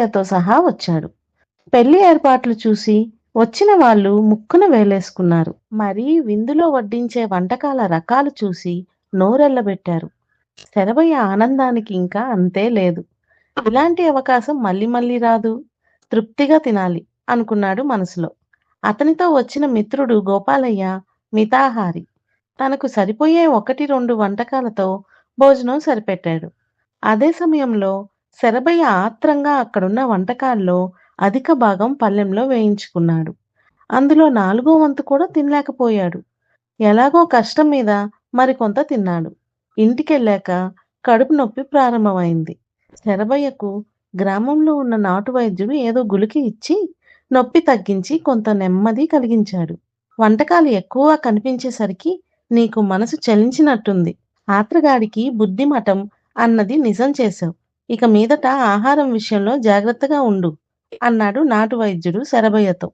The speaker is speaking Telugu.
తో సహా వచ్చాడు. పెళ్లి ఏర్పాట్లు చూసి వచ్చిన వాళ్ళు ముక్కున వేలేసుకున్నారు. మరి విందులో వడ్డించే వంటకాల రకాలు చూసి నోరెళ్లబెట్టారు. శరభయ్య ఆనందానికి ఇంకా అంతే లేదు. ఇలాంటి అవకాశం మళ్ళీ మళ్ళీ రాదు. తృప్తిగా తినాలి అనుకున్నాడు మనసులో. అతనితో వచ్చిన మిత్రుడు గోపాలయ్య మితాహారి. తనకు సరిపోయే 1, 2 వంటకాలతో భోజనం సరిపెట్టాడు. అదే సమయంలో శరభయ్య ఆత్రంగా అక్కడున్న వంటకాల్లో అధిక భాగం పళ్ళెంలో వేయించుకున్నాడు. అందులో 4వ వంతు కూడా తినలేకపోయాడు. ఎలాగో కష్టం మీద మరికొంత తిన్నాడు. ఇంటికెళ్ళాక కడుపు నొప్పి ప్రారంభమైంది. శరభయ్యకు గ్రామంలో ఉన్న నాటు వైద్యుడు ఏదో గుళిక ఇచ్చి నొప్పి తగ్గించి కొంత నెమ్మది కలిగించాడు. వంటకాలు ఎక్కువగా కనిపించేసరికి నీకు మనసు చలించినట్టుంది. ఆత్రగాడికి బుద్ధిమఠం అన్నది నిజం చేశావు. ఇక మీదట ఆహారం విషయంలో జాగ్రత్తగా ఉండు అన్నాడు నాటు వైద్యుడు శరభయ్యతో.